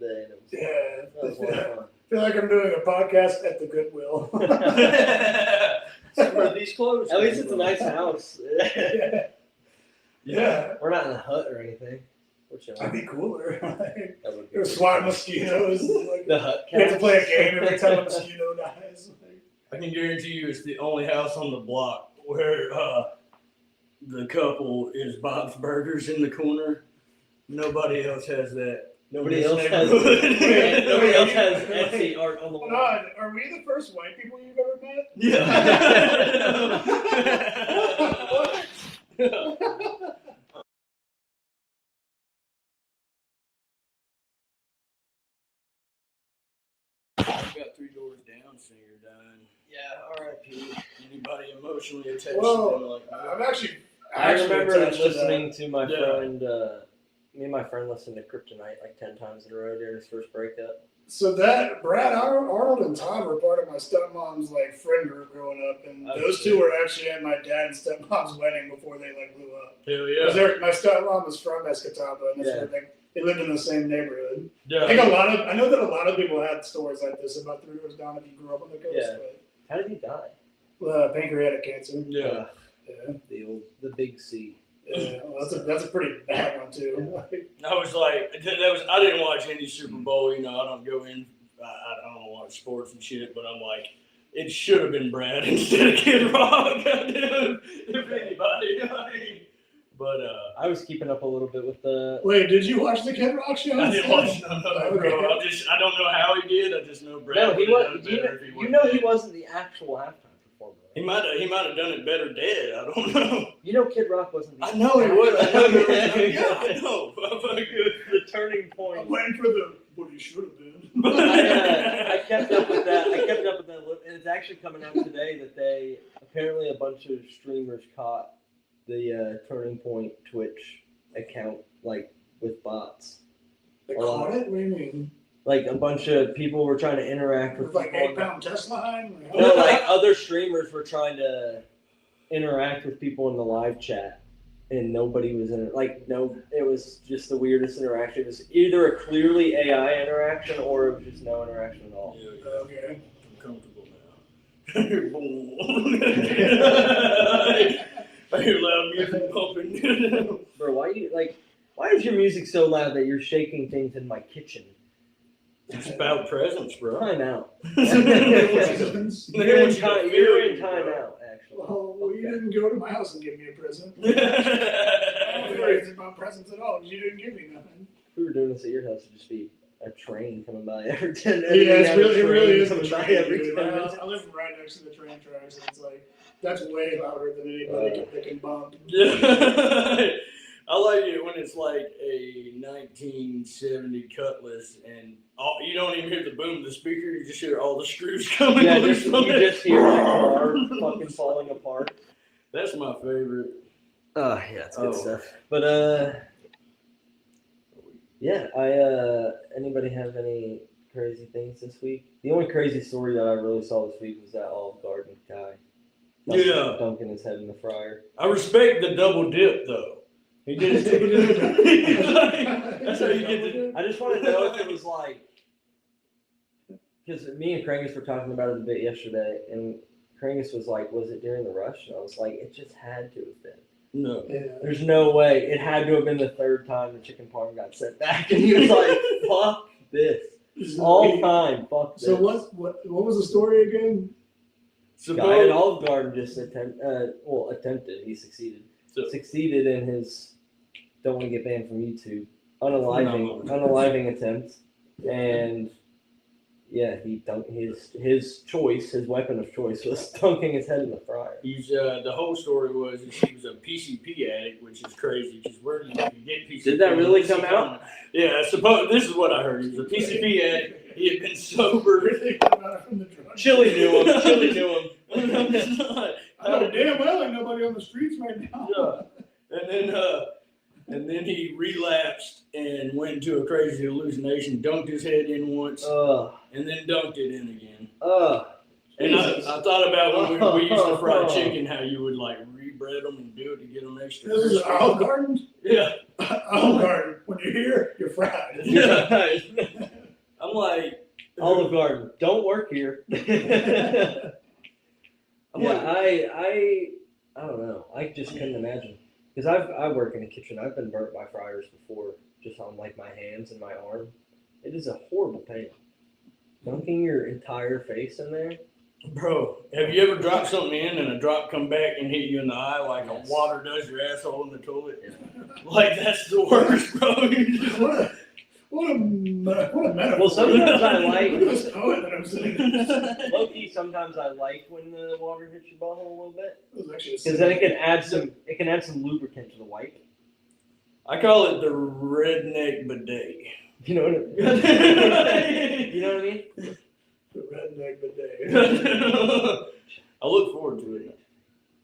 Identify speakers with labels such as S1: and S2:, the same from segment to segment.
S1: today. And
S2: That
S1: was a lot of fun.
S2: I feel like I'm doing a podcast at the Goodwill.
S3: Where these clothes?
S1: At least it's a nice house.
S2: Yeah.
S1: We're not in a hut or anything.
S2: That'd be cooler.
S1: That would be
S2: You're swatting mosquitoes. Like,
S1: the hut.
S2: you have to play a game every time a mosquito dies.
S3: I can guarantee you it's the only house on the block where the couple is Bob's Burgers in the corner. Nobody else has that.
S1: Nobody else has Etsy art on the wall.
S2: Hold on, are we the first white people you've ever met?
S3: Yeah. Got 3 doors down, singer dying.
S1: Yeah, R.I.P.
S3: Anybody emotionally attached
S2: Well,
S3: to them like that?
S1: I remember
S2: attached to
S1: listening to my
S3: Yeah.
S1: friend, me and my friend listened to Kryptonite like 10 times in a row during his first breakup.
S2: So that Brad Arnold and Todd were part of my stepmom's like friend group growing up, and those two were actually at my dad and stepmom's wedding before they like blew up.
S3: Hell yeah.
S2: My stepmom was from Escataba, and
S1: Yeah.
S2: they lived in the same neighborhood.
S3: Yeah.
S2: I know that a lot of people had stories like this about 3 doors down if you grew up on the coast.
S1: Yeah. How did he die?
S2: But, pancreatic cancer.
S3: Yeah.
S2: Yeah.
S1: The big C.
S2: Yeah. Well, that's a pretty bad one too.
S3: I was like, I didn't watch any Super Bowl. You know, I don't go in. I don't watch sports and shit. But I'm like, it should have been Brad instead of Kid Rock. Goddamn, if anybody. But
S1: I was keeping up a little bit with the.
S2: Wait, did you watch the Kid Rock show?
S3: I didn't watch none of it, bro. I don't know how he did. I just know Brad.
S1: No, he was.
S3: He
S1: He wasn't the actual halftime performer.
S3: He might have done it better dead. I don't know.
S1: You know, Kid Rock wasn't.
S3: I know he was. I know he was. Yeah, I know.
S1: The turning point.
S2: I'm waiting for what he should have been.
S1: I kept up with that. And it's actually coming out today that apparently a bunch of streamers caught the Turning Point Twitch account like with bots.
S2: They caught it? What do you mean?
S1: Like a bunch of people were trying to interact with
S2: like 8-pound test line?
S1: No, like other streamers were trying to interact with people in the live chat, and nobody was in it. Like, no, it was just the weirdest interaction. It was either a clearly AI interaction or it was just no interaction at all.
S3: Yeah,
S2: okay.
S3: I'm comfortable now. I hear loud music pumping.
S1: Bro, why is your music so loud that you're shaking things in my kitchen?
S3: It's about presents, bro.
S1: Time out.
S2: You're
S1: You're in time out, actually.
S2: Well, you didn't go to my house and give me a present. I don't worry about presents at all. You didn't give me nothing.
S1: If we were doing this at your house, it'd just be a train coming by every 10
S2: Yeah, it really is a
S1: coming by
S2: train.
S1: every
S2: Dude.
S1: 10 minutes.
S2: I live right next to the train tracks, and it's like, that's way louder than anybody can bump.
S3: Yeah. I like it when it's like a 1970 Cutlass and you don't even hear the boom of the speaker, you just hear all the screws coming.
S1: Yeah, you just hear the car fucking falling apart.
S3: That's my favorite.
S1: Yeah, it's good stuff. But yeah, anybody have any crazy things this week? The only crazy story that I really saw this week was that Olive Garden guy. Dunking his head in the fryer.
S3: I respect the double dip though. He did it. That's how you get the.
S1: I just want to know if it was like, because me and Krangus were talking about it a bit yesterday, and Krangus was like, was it during the rush? And I was like, it just had to have been.
S3: No.
S2: Yeah.
S1: There's no way. It had to have been the third time the chicken parm got sent back. And he was like, fuck this. All time, fuck this.
S2: So what was the story again?
S1: Guy at Olive Garden just attempted. He succeeded. Succeeded in his don't want to get banned from YouTube unaliving attempt, and yeah, he dunked his weapon of choice was dunking his head in the fryer.
S3: He's the whole story was he was a PCP addict, which is crazy because where do you get PCP?
S1: Did that really come out?
S3: Yeah, this is what I heard. He was a PCP addict. He had been sober.
S1: Chili knew him.
S3: I'm just not.
S2: I know damn well ain't nobody on the streets right now.
S3: Yeah. And then he relapsed and went into a crazy hallucination, dunked his head in once, and then dunked it in again. And I thought about when we used to fry chicken, how you would like rebread them and do it to get them extra.
S2: This is Olive Garden?
S3: Yeah.
S2: Olive Garden. When you're here, you're fried.
S3: Yeah. I'm like,
S1: Olive Garden, don't work here. I don't know. I just couldn't imagine because I work in the kitchen. I've been burnt by fryers before, just on like my hands and my arm. It is a horrible pain. Dunking your entire face in there.
S3: Bro, have you ever dropped something in and a drop come back and hit you in the eye like a water does your asshole in the toilet? Yeah. Like, that's the worst, bro.
S2: What a metaphor.
S1: Well, sometimes I like.
S2: Look at this poet that I'm sitting in.
S1: Low-key, sometimes I like when the water hits your butthole a little bit.
S2: Because
S1: then it can add some lubricant to the wipe.
S3: I call it the redneck bidet.
S1: You know what I mean? You know what I mean?
S2: The redneck bidet.
S3: I look forward to it.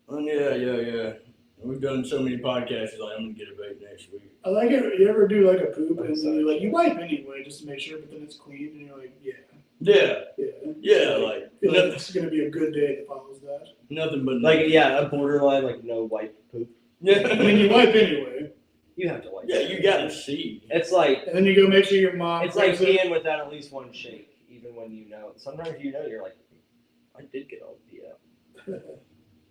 S3: Yeah. We've done so many podcasts. Like, I'm gonna get a vape next week.
S2: I like it. You ever do like a poop and then you're like, you wipe anyway just to make sure, but then it's clean and you're like, yeah. Like it's gonna be a good day that follows that.
S3: Nothing but
S1: a borderline like no wipe poop.
S3: Yeah,
S2: I mean you wipe anyway.
S1: You have to wipe.
S3: Yeah, you gotta see.
S1: It's like,
S2: and then you go make sure your mom.
S1: It's like peeing without at least one shake, even when you know. Sometimes you know you're like, I did get all pee out.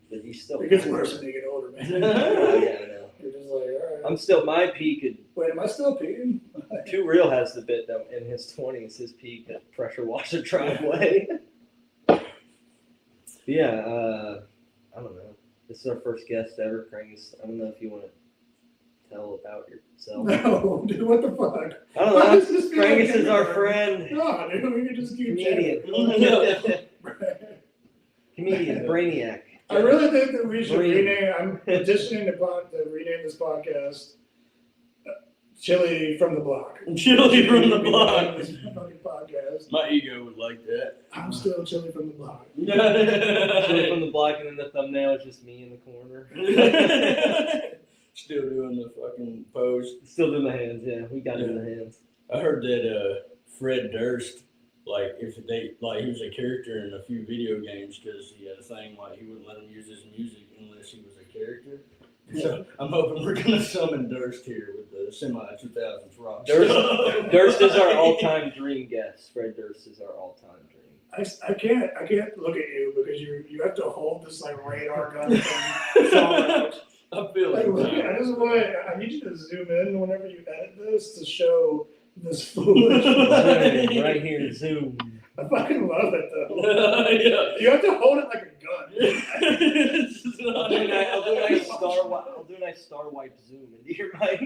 S1: But you still.
S2: It gets worse when you get older, man.
S1: Yeah, I know.
S2: You're just like, all right.
S1: I'm still, my pee could.
S2: Wait, am I still peeing?
S1: Too Real has the bit that in his 20s, his pee could pressure wash a driveway. Yeah, I don't know. This is our first guest ever, Krangus. I don't know if you want to tell about yourself.
S2: No, dude, what the fuck?
S1: I don't know. Krangus is our friend.
S2: No, dude, we can just keep
S1: Comedian. Comedian, Brainiac.
S2: I really think that we should rename. I'm petitioning to rename this podcast "Chili from the Block."
S3: Chili from the Block.
S2: This fucking podcast.
S3: My ego would like that.
S2: I'm still Chili from the Block.
S1: Chili from the Block, and then the thumbnail is just me in the corner.
S3: Still doing the fucking pose.
S1: Still doing the hands. Yeah, we got it in the hands.
S3: I heard that Fred Durst. Like, if they, like, he was a character in a few video games because he had a thing, like, he wouldn't let him use his music unless he was a character. So, I'm hoping we're going to summon Durst here with the semi-2000s rock.
S1: Durst is our all-time dream guest. Fred Durst is our all-time dream.
S2: I can't look at you because you have to hold this, like, radar gun thing.
S3: I feel
S2: like I need you to zoom in whenever you edit this to show this foolish
S1: right here, zoom.
S2: I fucking love it though. Yeah. You have to hold it like a gun.
S1: I'll do a nice star wipe zoom into your mic.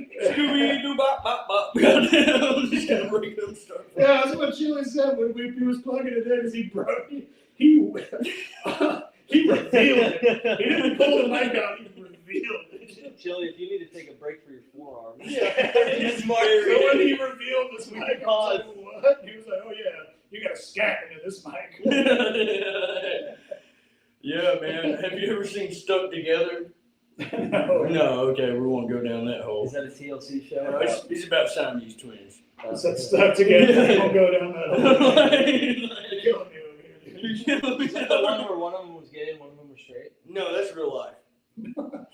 S2: Yeah, that's what Chili said when he was plugging it in because he broke he revealed it. He didn't pull the mic out, he revealed it.
S1: Chili, if you need to take a break for your forearm.
S2: Yeah. So when he revealed this mic, I was like, what? He was like, oh yeah, you got to scat into this mic.
S3: Yeah, man. Have you ever seen Stuck Together?
S2: No,
S3: okay, we won't go down that hole.
S1: Is that a TLC show?
S3: No, it's about Siamese twins.
S2: So Stuck Together, we won't go down that hole. You're killing me over here, dude.
S1: Is that the one where one of them was gay and one of them was straight?
S3: No, that's real life.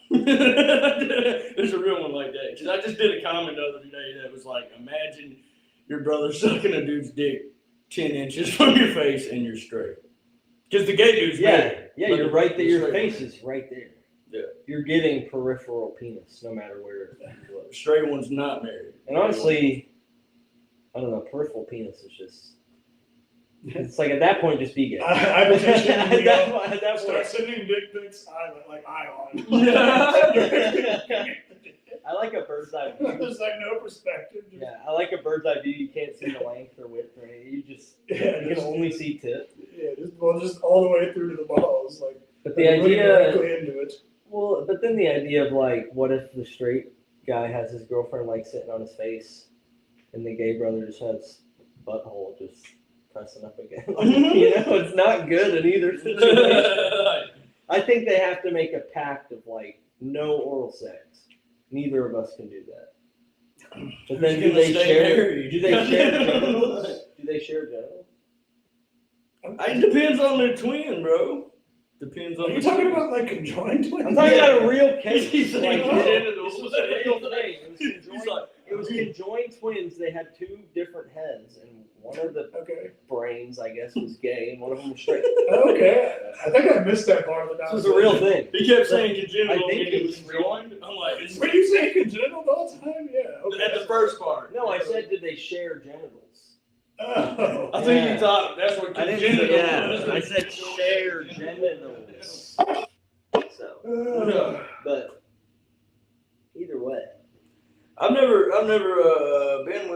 S3: There's a real one like that. Because I just did a comment the other day that was like, imagine your brother sucking a dude's dick 10 inches from your face and you're straight. Because the gay dude's married.
S1: Yeah, you're right there. Your face is right there.
S3: Yeah.
S1: You're getting peripheral penis no matter where you look.
S3: Straight one's not married.
S1: And honestly, I don't know, peripheral penis is just... It's like at that point, just be gay.
S2: I petition
S1: at that
S2: start
S1: point.
S2: sending dick pics. Eye on.
S1: I like a bird's eye view.
S2: There's like no perspective.
S1: Yeah, I like a bird's eye view. You can't see the length or width or anything. You can only see tip.
S2: Yeah, just all the way through to the balls. Like,
S1: but the idea.
S2: Directly into it.
S1: Well, but then the idea of like, what if the straight guy has his girlfriend like sitting on his face, and the gay brother just has butthole just pressing up again. You know, it's not good in either situation. I think they have to make a pact of like no oral sex. Neither of us can do that. But then do they share genitals? Do they share genitals?
S3: It depends on their twin, bro. Depends on.
S2: Are you talking about like conjoined twins?
S1: I'm talking about a real case.
S3: He's like,
S1: this was a real thing.
S3: He's like,
S1: it was conjoined twins. They had two different heads, and one of the brains, I guess, was gay, and one of them was straight.
S2: Okay, I think I missed that part of the
S1: This was a real thing.
S3: He kept saying congenital.
S1: I think
S3: it was joined. I'm like,
S2: what are you saying, congenital the whole time? Yeah. Okay.
S3: At the first part.
S1: No, I said, did they share genitals?
S2: Oh.
S3: I think you thought that's what congenital was.
S1: I said share genitals. So, but either way,
S3: I've never been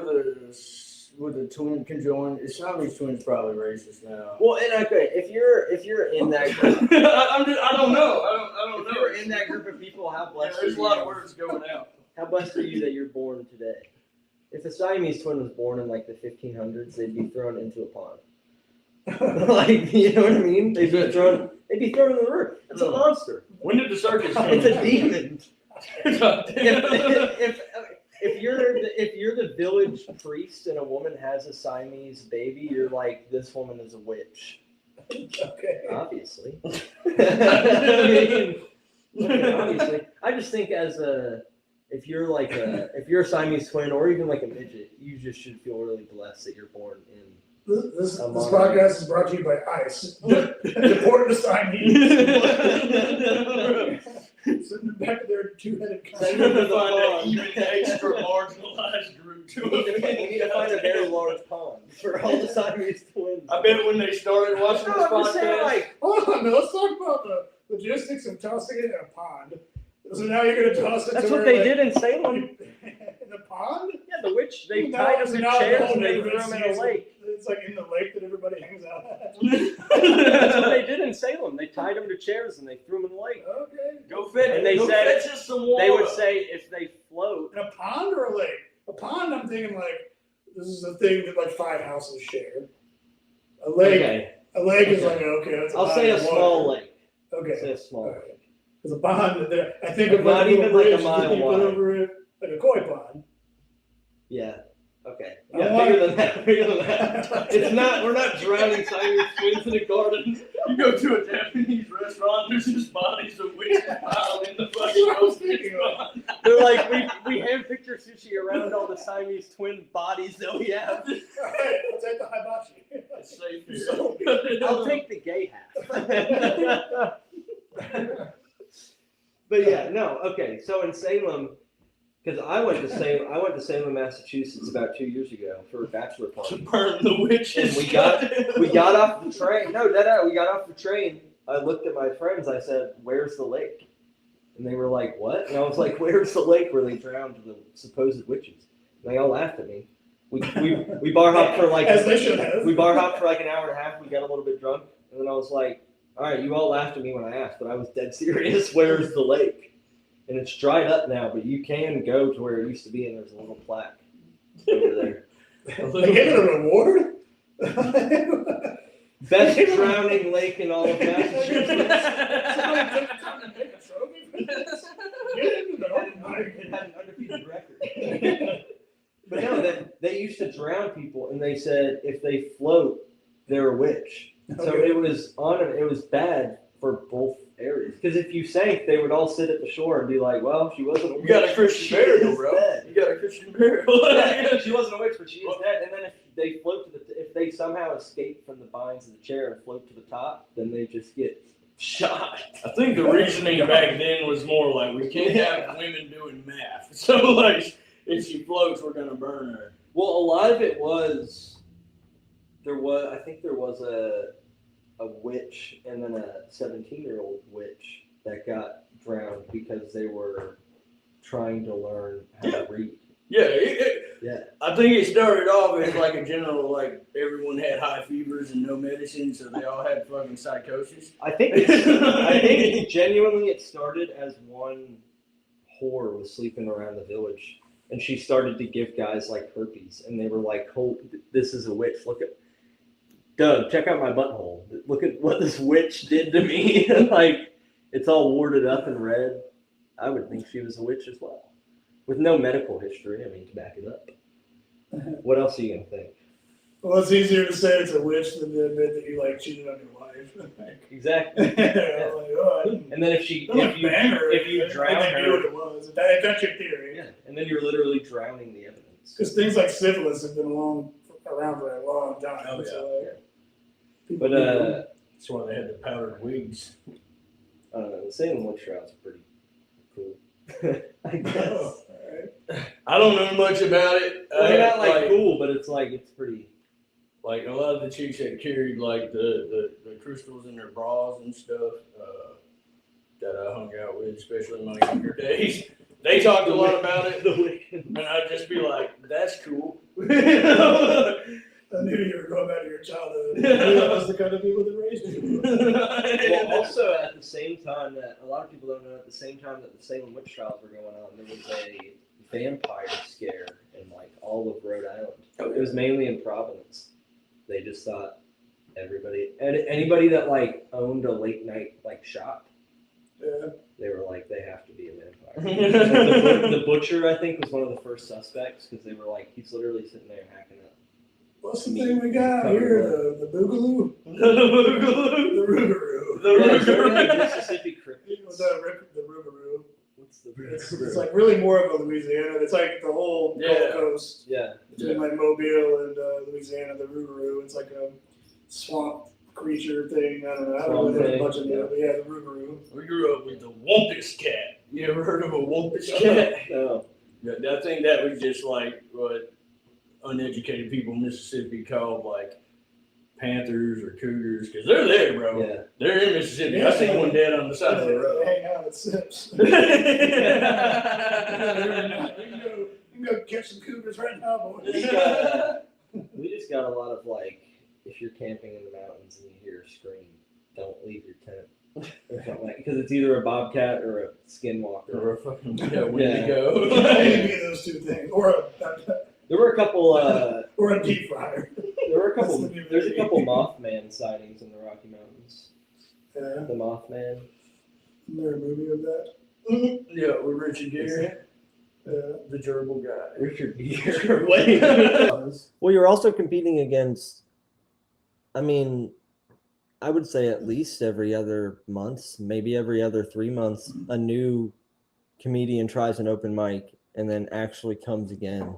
S3: with a twin conjoined. Siamese twins probably racist now.
S1: Well, and okay, if you're in that group,
S3: I don't know. I don't
S1: if
S3: know.
S1: you're in that group of people, how blessed
S3: There's a
S1: are
S3: lot
S1: you?
S3: of words going out.
S1: How blessed are you that you're born today? If a Siamese twin was born in like the 1500s, they'd be thrown into a pond. Like, you know what I mean? They'd be thrown in the river. It's a monster.
S3: When did the circus come?
S1: It's a demon. If you're the village priest and a woman has a Siamese baby, you're like, this woman is a witch.
S2: Okay.
S1: Obviously. Obviously. I just think if you're a Siamese twin or even like a midget, you just should feel really blessed that you're born in.
S2: This podcast is brought to you by ICE. Deport the Siamese. Sit in the back of their two-headed
S3: They need to find an even extra marginalized group to
S1: We need to find a very large pond for all the Siamese twins.
S3: I bet when they started watching this podcast,
S2: hold on, let's talk about the logistics of tossing it in a pond. So now you're going to toss it.
S1: That's what they did in Salem.
S2: In the pond?
S1: Yeah, the witch. They tied them to chairs and they threw them in a lake.
S2: It's like in the lake that everybody hangs out at.
S1: That's what they did in Salem. They tied them to chairs and they threw them in the lake.
S2: Okay.
S3: go fetch.
S1: And they
S3: go
S1: said
S3: fetch us some water.
S1: they would say if they float.
S2: In a pond or a lake? A pond, I'm thinking like this is a thing that like 5 houses share. A lake,
S1: Okay.
S2: a lake is like okay. That's
S1: I'll say a
S2: body of
S1: small
S2: water.
S1: lake.
S2: Okay.
S1: Say a small
S2: Alright.
S1: lake.
S2: Because a pond, I think
S1: But
S2: of
S1: not
S2: like a little
S1: even like a
S2: bridge
S1: mile
S2: that you put
S1: wide.
S2: over it, like a koi pond.
S1: Yeah. Okay.
S2: I
S1: Yeah,
S2: want-
S1: bigger than that. Bigger than that. It's not. We're not drowning Siamese twins in a garden.
S3: You go to a Japanese restaurant, there's just bodies of witches piled in the
S2: That's what I was
S3: fucking
S2: thinking of.
S1: They're like we hand picture sushi around all the Siamese twin bodies that we have.
S2: Alright, let's take the hibachi.
S3: It's safe here.
S2: So-
S1: I'll take the gay half. But yeah, no, okay. So in Salem, because I went to Salem, Massachusetts about 2 years ago for a bachelor
S3: To
S1: party.
S3: burn the witches.
S1: And we got off the train. No, we got off the train. I looked at my friends. I said, "Where's the lake?" And they were like, "What?" And I was like, "Where's the lake where they drowned the supposed witches?" And they all laughed at me. We bar hopped for like
S2: As they should have.
S1: We bar hopped for like an hour and a half. We got a little bit drunk, and then I was like, "All right, you all laughed at me when I asked, but I was dead serious. Where's the lake?" And it's dried up now, but you can go to where it used to be, and there's a little plaque over there.
S2: They get a reward?
S1: Best drowning lake in all of Massachusetts.
S2: Somebody took the time to make a trophy for this? Get into
S1: It had an undefeated record. But no, they used to drown people, and they said if they float, they're a witch. So
S2: Okay.
S1: it was bad for both areas. Because if you sank, they would all sit at the shore and be like, "Well, she wasn't a witch.
S3: You got a Christian
S1: She
S3: burial,
S1: is
S3: bro.
S1: dead."
S3: You got a Christian burial.
S1: Yeah, she wasn't a witch, but she is dead. And then if they float if they somehow escape from the binds of the chair and float to the top, then they just get shot.
S3: I think the reasoning back then was more like we can't have women doing math. So like if she floats, we're gonna burn her.
S1: Well, a lot of it was I think there was a witch and then a 17-year-old witch that got drowned because they were trying to learn how to read.
S3: Yeah,
S1: Yeah.
S3: I think it started off as like a general, like everyone had high fevers and no medicine, so they all had fucking psychosis.
S1: I think genuinely it started as one whore was sleeping around the village, and she started to give guys like herpes, and they were like, "Oh, this is a witch. Look at Doug, check out my butthole. Look at what this witch did to me." Like, it's all warded up and red. I would think she was a witch as well. With no medical history, I mean, to back it up. What else are you going to think?
S2: Well, it's easier to say it's a witch than to admit that you like cheated on your wife.
S1: Exactly.
S2: Yeah. Like, oh,
S1: and then if you drown her,
S2: knew what it was. That's your theory.
S1: Yeah, and then you're literally drowning the evidence.
S2: Because things like syphilis have been around for a long time.
S3: Oh, yeah.
S2: So,
S1: But
S3: that's why they had the powdered wigs.
S1: I don't know. The Salem witch trials are pretty cool. I guess.
S2: Oh, right.
S3: I don't know much about it.
S1: They're not like cool, but it's pretty.
S3: Like a lot of the chicks that carried like the crystals in their bras and stuff that I hung out with, especially in my younger days. They talked a lot about it, and I'd just be like, "That's cool."
S2: I knew you were going back to your childhood. That was the kind of people that raised you.
S1: Well, also at the same time that a lot of people don't know, at the same time that the Salem witch trials were going on, there was a vampire scare in like all of Rhode Island. It was mainly in Providence. They just thought anybody that like owned a late night like shop, they were like, they have to be a vampire. Like the butcher, I think, was one of the first suspects because they were like, he's literally sitting there hacking up.
S2: What's the thing we got here? The boogaloo?
S3: The boogaloo?
S2: The rougarou.
S3: The
S1: Rougarou. Mississippi cryptids.
S2: The rougarou.
S1: What's the
S2: It's like really more of a Louisiana. It's like the whole Gulf Coast.
S1: Yeah.
S2: Between like Mobile and Louisiana, the rougarou. It's like a swamp creature thing. I don't know. I don't know a bunch of it, but yeah, the rougarou.
S3: We grew up with the Wampus cat. You ever heard of a Wampus cat?
S1: No.
S3: Yeah, I think that was just like what uneducated people in Mississippi called like panthers or cougars, because they're there, bro.
S1: Yeah.
S3: They're in Mississippi. I seen one dead on the side of the road.
S2: Hang out at Sips. You can go catch some cougars right now, boy.
S1: We just got a lot of like, if you're camping in the mountains and you hear a scream, don't leave your tent. Or something like, because it's either a bobcat or a skinwalker
S3: Or a fucking Wendigo.
S2: Maybe those two things,
S1: There were a couple.
S2: or a deep fryer.
S1: There's a couple Mothman sightings in the Rocky Mountains.
S2: Yeah.
S1: The Mothman.
S2: Isn't there a movie of that?
S3: Yeah, with Richard Gere. The gerbil guy.
S1: Richard Gere. Wait. Well, you're also competing against. I mean, I would say at least every other month, maybe every other 3 months, a new comedian tries an open mic and then actually comes again.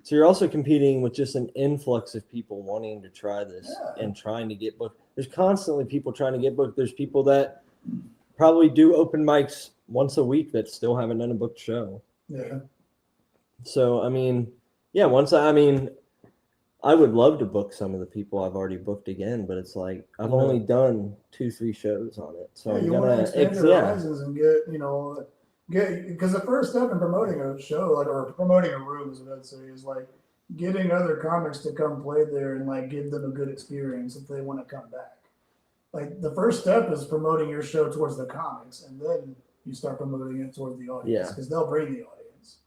S1: So you're also competing with just an influx of people wanting to try this and trying to get booked. There's constantly people trying to get booked. There's people that probably do open mics once a week that still haven't done a booked show.
S2: Yeah.
S1: So, I mean, yeah, I would love to book some of the people I've already booked again, but it's like I've only done 2-3 shows on it. So I'm gonna
S2: expand your horizons and get because the first step in promoting a show, like, or promoting a room, is what I'd say, is like getting other comics to come play there and like give them a good experience if they want to come back. Like the first step is promoting your show towards the comics, and then you start promoting it towards the audience because they'll bring the audience.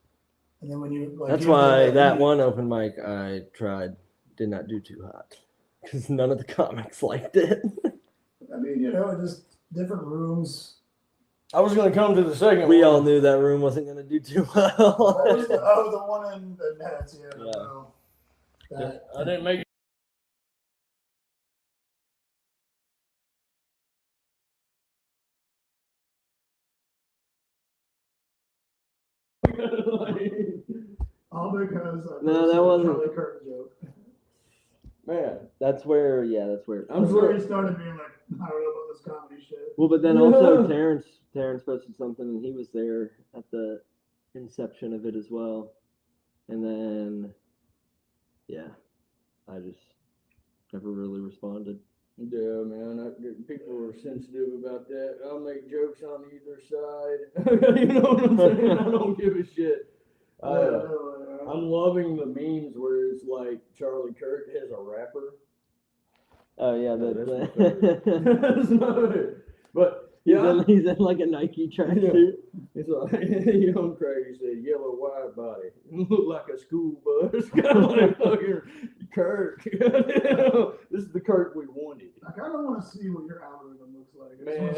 S2: And then when you
S1: that's why that one open mic I tried did not do too hot because none of the comics liked it.
S2: I mean, just different rooms.
S3: I was going to come to the second one.
S1: We all knew that room wasn't going to do too well.
S2: The one in the Nets,
S3: I didn't make it.
S2: All because
S1: no, that wasn't
S2: Charlie Kirk joke.
S3: Man,
S1: that's where.
S2: That's where he started being like, I don't know about this comedy shit.
S1: Well, but then also Terrence posted something, and he was there at the inception of it as well. And then, I just never really responded.
S3: Yeah, man, people are sensitive about that. I'll make jokes on either side. You know what I'm saying? I don't give a shit. I'm loving the memes where it's like Charlie Kirk has a rapper.
S1: Oh yeah,
S3: that's not it. But
S1: he's in like a Nike tracksuit.
S3: It's like young Craig said, yellow wide body, look like a school bus, kind of like fucking Kirk. This is the Kirk we wanted.
S2: I kind of want to see what your algorithm looks like.
S3: Man,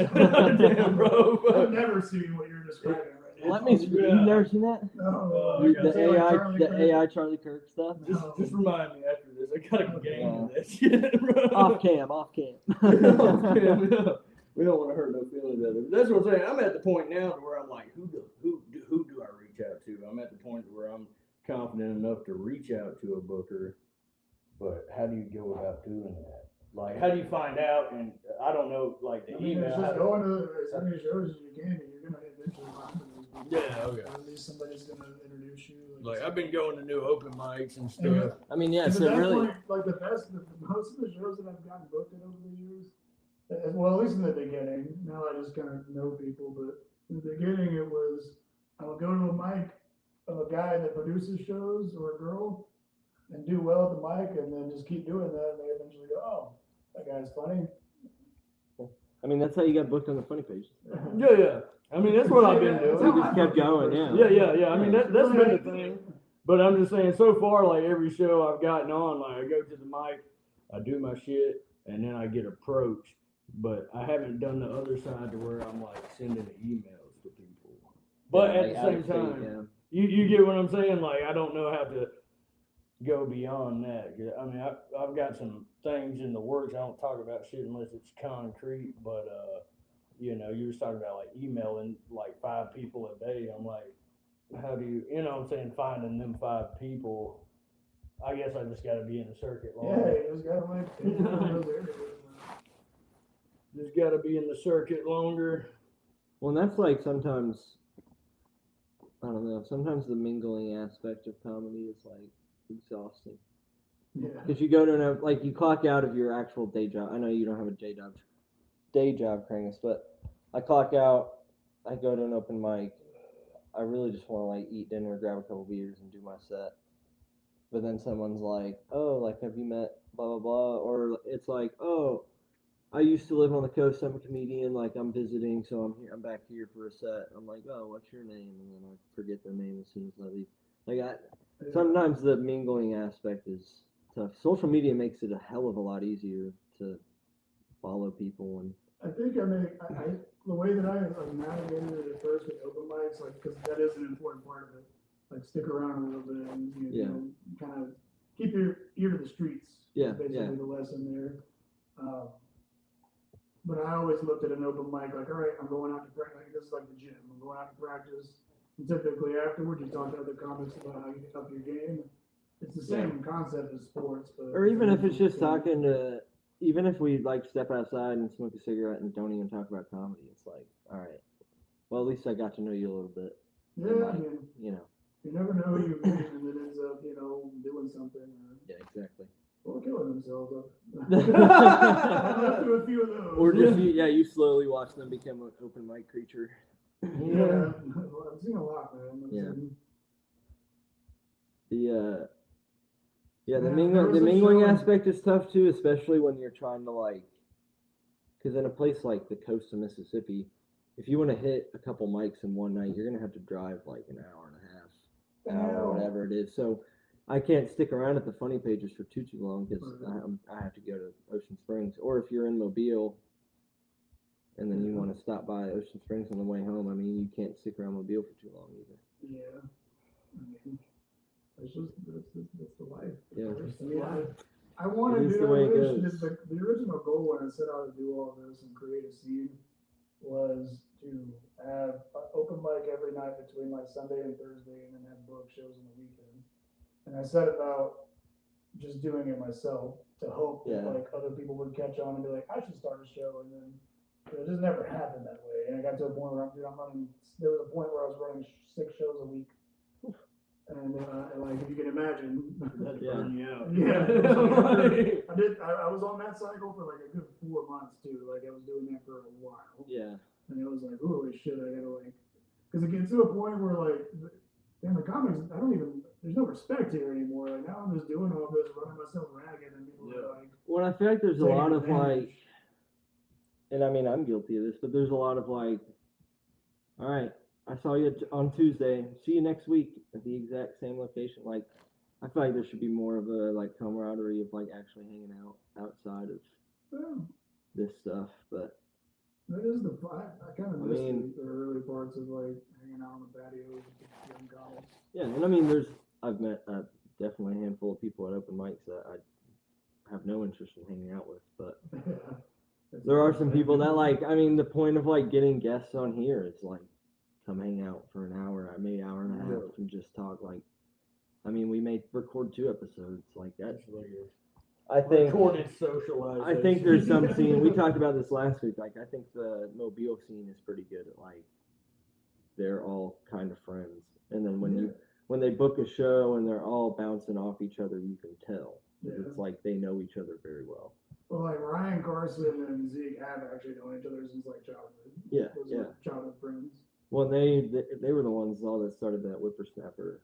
S3: damn, bro.
S2: I've never seen what you're describing right now.
S1: Let me.
S3: Yeah.
S1: You've never seen that?
S2: No,
S1: The AI Charlie Kirk stuff.
S3: Just remind me after this. I gotta game to that shit, bro.
S1: Off cam.
S3: Off cam, yeah. We don't want to hurt no feelings of it. That's what I'm saying. I'm at the point now to where I'm like, who do I reach out to? I'm at the point where I'm confident enough to reach out to a booker, but how do you go about doing that? Like, how do you find out? And I don't know, like the email.
S2: It's just going to as many shows as you can, and you're gonna eventually run into these people.
S3: Yeah, okay.
S2: Or at least somebody's gonna introduce you.
S3: Like I've been going to new open mics and stuff.
S1: I mean, yeah.
S2: And
S1: So
S2: at that
S1: really,
S2: point, like most of the shows that I've gotten booked in over the years, well, at least in the beginning. Now I just kind of know people, but in the beginning it was I would go to a mic of a guy that produces shows or a girl and do well at the mic, and then just keep doing that, and they eventually go, "Oh, that guy's funny."
S1: I mean, that's how you got booked on the funny page.
S3: Yeah. I mean, that's what I've been doing.
S1: You just kept going, yeah.
S3: Yeah. I mean, that's been the thing. But I'm just saying, so far, like every show I've gotten on, like I go to the mic, I do my shit, and then I get approached. But I haven't done the other side to where I'm like sending emails to people. But at the same time, you get what I'm saying? Like, I don't know how to go beyond that. I mean, I've got some things in the works. I don't talk about shit unless it's concrete. But you know, you was talking about like emailing like 5 people a day. I'm like, how do you know what I'm saying, finding them 5 people? I guess I just got to be in the circuit longer.
S2: Yeah, you just gotta
S3: Just got to be in the circuit longer.
S1: Well, that's like sometimes, I don't know, sometimes the mingling aspect of comedy is like exhausting.
S2: Yeah.
S1: Because you go to like you clock out of your actual day job. I know you don't have a day job, Krangus, but I clock out, I go to an open mic. I really just want to like eat dinner, grab a couple beers, and do my set. But then someone's like, "Oh, like have you met blah blah blah?" Or it's like, "Oh, I used to live on the coast. I'm a comedian. Like I'm visiting, so I'm here. I'm back here for a set." I'm like, "Oh, what's your name?" And then I forget their name as soon as I leave. Like sometimes the mingling aspect is tough. Social media makes it a hell of a lot easier to follow people and.
S2: I think I the way that I navigated it at first with open mics, like, because that is an important part of it. Like, stick around a little bit and you know, kind of keep your ear to the streets.
S1: Yeah,
S2: basically the lesson there. But I always looked at an open mic like, all right, I'm going out to practice. Like, this is like the gym. I'm going out to practice. And typically afterwards, you talk to other comics about how you get up your game. It's the same concept as sports, but
S1: or even if it's just talking to. Even if we like step outside and smoke a cigarette and don't even talk about comedy, it's like, all right, well at least I got to know you a little bit.
S2: Yeah,
S1: like,
S2: I mean,
S1: you know.
S2: You never know who you meet and it ends up, doing something.
S1: Yeah, exactly.
S2: Or killing themselves. I've do a few of those.
S1: Or just you slowly watch them become an open mic creature.
S2: Yeah, I've seen a lot, man.
S1: The mingling aspect is tough too, especially when you're trying to like, because in a place like the coast of Mississippi, if you want to hit a couple mics in one night, you're gonna have to drive like an hour and a half, hour, whatever it is. So I can't stick around at the funny pages for too long because I have to go to Ocean Springs. Or if you're in Mobile, and then you want to stop by Ocean Springs on the way home, I mean, you can't stick around Mobile for too long either.
S2: Yeah, I mean. That's the life.
S1: Yeah.
S2: I wanted to. The original goal when I set out to do all this and create a scene was to have an open mic every night between like Sunday and Thursday, and then have book shows on the weekend. And I set about just doing it myself to hope that like other people would catch on and be like, I should start a show, and then it just never happened that way. And I got to a point where I'm running. There was a point where I was running 6 shows a week. And like, if you can imagine,
S3: that'd burn you out.
S2: Yeah, I was on that cycle for like a good 4 months too. Like I was doing that for a while. Yeah. And it was like, holy shit, I gotta like, because it gets to a point where like, damn, the comics, there's no respect here anymore. Like now I'm just doing all this, running myself ragged, and people are like.
S1: Well, I feel like there's a lot of like, and I mean I'm guilty of this, but there's a lot of like, all right. I saw you on Tuesday. See you next week at the exact same location. Like, I feel like there should be more of a like camaraderie of like actually hanging out outside of this stuff. But
S2: That is the I kind of miss the early parts of like hanging out on the patio with young guys.
S4: Yeah, and I mean, I've met definitely a handful of people at open mics that I have no interest in hanging out with, but there are some people that the point of like getting guests on here is like come hang out for an hour, maybe an hour and a half, and just talk. Like, I mean, we may record 2 episodes like that. I think
S3: recorded socialization.
S4: I think there's some scene. We talked about this last week. Like, I think the Mobile scene is pretty good at like they're all kind of friends, and then when they book a show and they're all bouncing off each other, you can tell. It's like they know each other very well.
S2: Well, like Ryan Carson and Zeke have actually known each other since like childhood. Those are childhood friends.
S4: Well, they were the ones all that started that Whippersnapper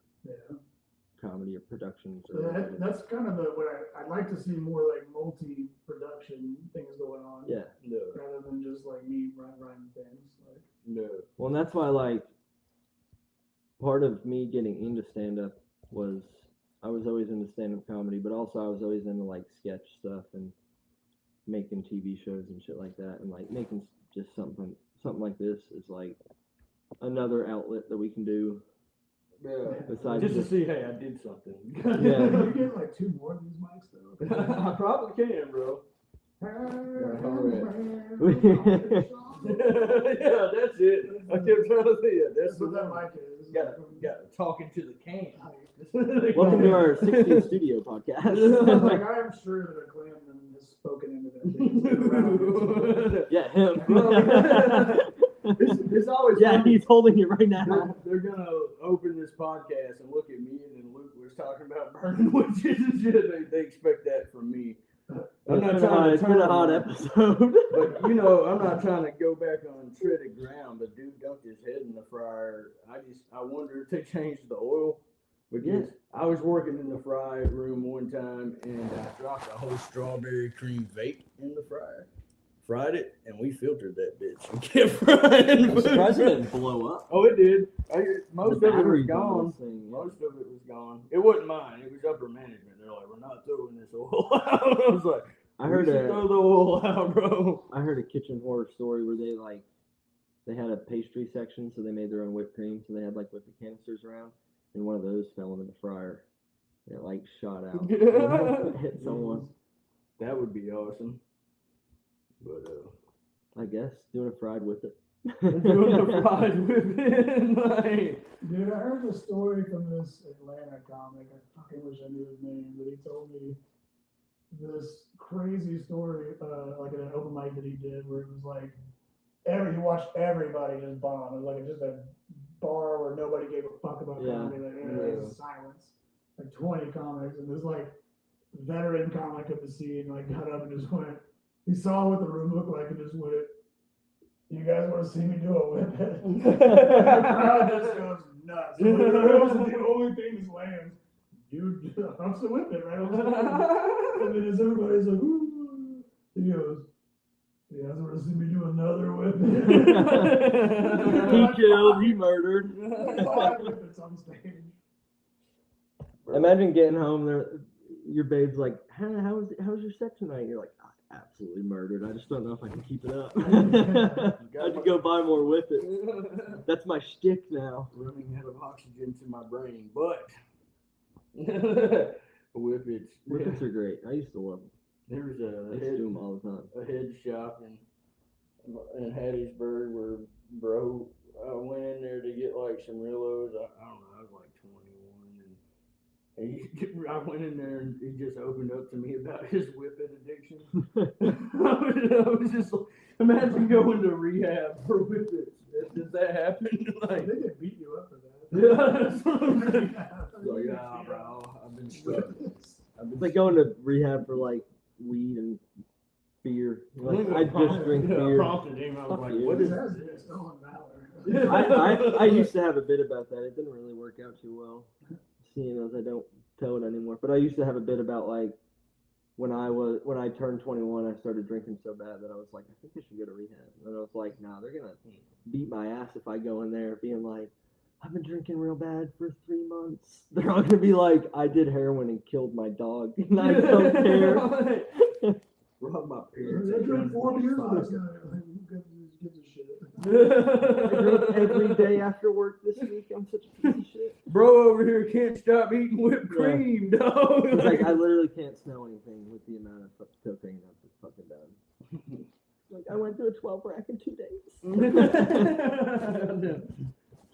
S4: comedy or productions. Or
S2: that's kind of what I'd like to see more like multi-production things going on.
S4: Yeah. No.
S2: Rather than just like me running things. Like.
S4: No. Well, and that's why like part of me getting into stand-up was I was always into stand-up comedy, but also I was always into like sketch stuff and making TV shows and shit like that, and like making just something like this is like another outlet that we can do.
S3: Yeah.
S4: Besides
S3: just to see, hey, I did something.
S2: Yeah. You get like 2 more of these mics though.
S3: I probably can, bro.
S2: Yeah,
S3: that's it. I kept trying to say it. That's
S2: what that mic is.
S3: Got talking to the can.
S4: Welcome to our 16th studio podcast.
S2: Like, I am sure that a Clanman has spoken into that thing.
S4: Yeah, him.
S3: It's always
S4: funny. He's holding it right now.
S3: They're gonna open this podcast and look at me, and then Luke was talking about burning witches and shit. They expect that from me. I'm not trying to
S4: it's been a hot episode.
S3: But I'm not trying to go back on treaded ground. But dude dunked his head in the fryer. I wonder if they changed the oil. Because I was working in the fry room one time and I dropped a whole strawberry cream vape in the fryer. Fried it, and we filtered that bitch and kept frying.
S4: I'm surprised it didn't blow up.
S3: Oh, it did. Most of it was gone. Most of it was gone. It wasn't mine. It was upper management. They're like, we're not throwing this oil out. I was like,
S4: I heard
S3: throw the oil out, bro.
S4: I heard a kitchen horror story where they had a pastry section, so they made their own whipped cream. So they had like whipping canisters around, and one of those fell into the fryer. And it like shot out. Hit someone.
S3: That would be awesome. But
S4: I guess doing a fried with it.
S3: Doing a fried with it.
S2: Dude, I heard a story from this Atlanta comic. I fucking wish I knew his name, but he told me this crazy story, like at an open mic that he did, where it was like he watched everybody just bomb. It was like just a bar where nobody gave a fuck about comedy. Like there was silence. Like 20 comics, and this like veteran comic of the scene like got up and just went. He saw what the room looked like and just went, "You guys want to see me do a whip it?" The crowd just goes nuts. The only thing that lands, dude, humps the whip it right on the screen. And then as everybody's like, "Ooh," he goes, "You guys want to see me do another whip it?"
S4: He killed, he murdered.
S2: 5 whippets on stage.
S4: Imagine getting home there. Your babe's like, "How was your sex tonight?" You're like, absolutely murdered. I just don't know if I can keep it up. I have to go buy more whippets. That's my shtick now.
S3: Running out of oxygen to my brain, but whippets.
S4: Whippets are great. I used to love them.
S3: There was
S4: I used to do them all the time.
S3: A head shop in Hattiesburg where bro went in there to get like some Rillos. I don't know. I was like 21. I went in there and he just opened up to me about his whippet addiction. I was just like, imagine going to rehab for whippets. Does that happen?
S2: Like, they could beat you up for that.
S3: Yeah, that's what I'm saying. Like, nah, bro, I've been stuck.
S4: It's like going to rehab for like weed and beer. Like, I just drink beer.
S3: I prompted him. I was like, what is this?
S4: I used to have a bit about that. It didn't really work out too well. Seeing as I don't tell it anymore, but I used to have a bit about like when I turned 21, I started drinking so bad that I was like, I think I should go to rehab. And I was like, nah, they're gonna beat my ass if I go in there being like, I've been drinking real bad for 3 months. They're all gonna be like, I did heroin and killed my dog, and I don't care.
S3: Rob my parents.
S2: I drank 4 beers last night.
S4: day after work this week. I'm such a piece of shit.
S3: Bro over here can't stop eating whipped cream, dog.
S4: It's like I literally can't smell anything with the amount of cocaine I've fucking done. Like I went through a 12 rack in 2 days.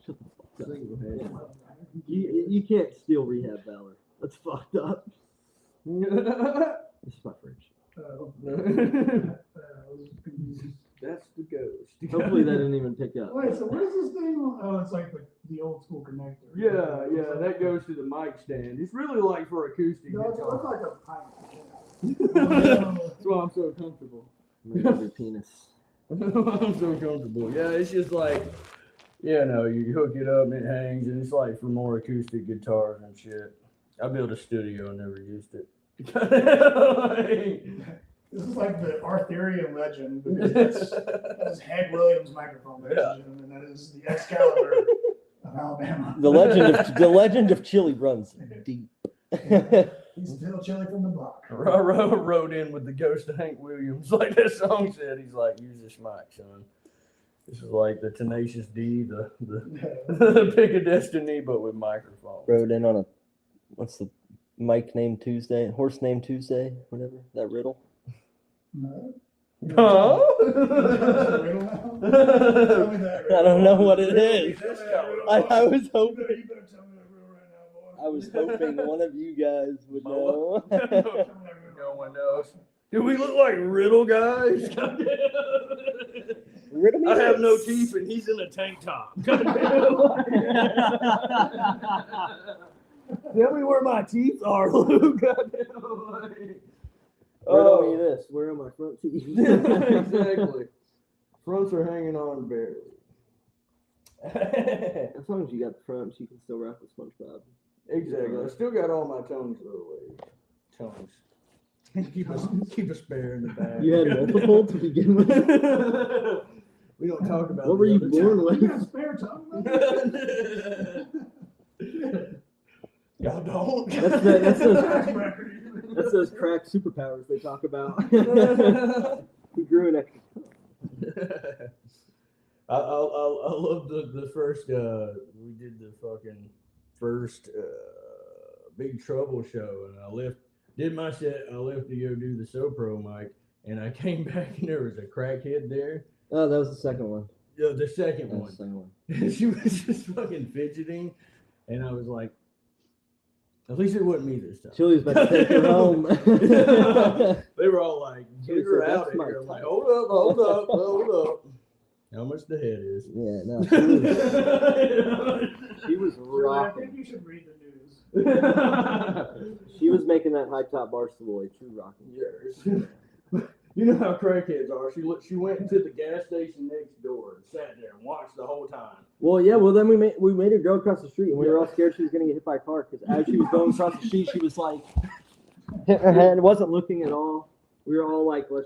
S4: Shut the fuck up. You can't steal rehab valor. That's fucked up. This is my fridge.
S3: That's the ghost.
S4: Hopefully that didn't even pick up.
S2: Wait, so what is this thing? Oh, it's like the old school connector.
S3: Yeah, that goes to the mic stand. It's really like for acoustic
S2: No, it
S3: guitar.
S2: looks like a pipe.
S3: That's why I'm so comfortable.
S4: Your penis.
S3: I'm so comfortable. Yeah, it's just like, you hook it up and it hangs, and it's like for more acoustic guitars and shit. I built a studio and never used it.
S2: This is like the Arthurian legend because that is Hank Williams' microphone, ladies and gentlemen. That is the Excalibur of Alabama.
S1: The legend of Chili runs deep.
S2: He's still chilly from the block.
S3: Rode in with the ghost of Hank Williams, like that song said. He's like, use this mic, son. This is like the Tenacious D, the Pick of Destiny, but with microphone.
S1: Rode in on what's the Mike named Tuesday? Horse named Tuesday? Whatever. That riddle?
S2: No.
S3: Huh?
S1: I don't know what it is. I was hoping.
S2: You better tell me that riddle right now, boy.
S1: I was hoping one of you guys would know.
S3: No one knows. Do we look like riddle guys?
S1: Riddle
S3: I have no teeth and he's in a tank top. Tell me where my teeth are, Luke.
S4: Riddle me this. Where are my front teeth?
S3: Exactly. Fronts are hanging on barely.
S4: As long as you got the fronts, you can still rap with SpongeBob.
S3: Exactly. I still got all my tongues though. Tongues. Keep a spare in the bag.
S4: You had multiple to begin with.
S3: We don't talk about.
S4: What were you born
S2: You
S4: with?
S2: got a spare tongue, man?
S3: Y'all don't.
S4: That's those crack superpowers they talk about. He grew an extra.
S3: I love the first. We did the fucking first Big Trouble show, and I did my set. I left to go do the SoPro mic, and I came back and there was a crackhead there.
S4: Oh, that was the second one.
S3: Yeah, the second
S4: That
S3: one.
S4: was the second one.
S3: She was just fucking fidgeting, and I was like, at least it wasn't me this time.
S4: Chili was about to take her home.
S3: They were all like, get her
S4: said,
S3: out of
S4: "That's my
S3: here. I'm like,
S4: type."
S3: hold up. How much the head is?
S4: Yeah, no. She was
S2: I
S4: rocking.
S2: think you should read the news.
S4: She was making that high top Barstool a true rocking.
S3: Yes. You know how crackheads are. She went to the gas station next door and sat there and watched the whole time.
S4: Well, yeah. Well, then we made her go across the street, and we were all scared she was gonna get hit by a car because as she was going across the street, she was like hitting her head, wasn't looking at all. We were all like, let's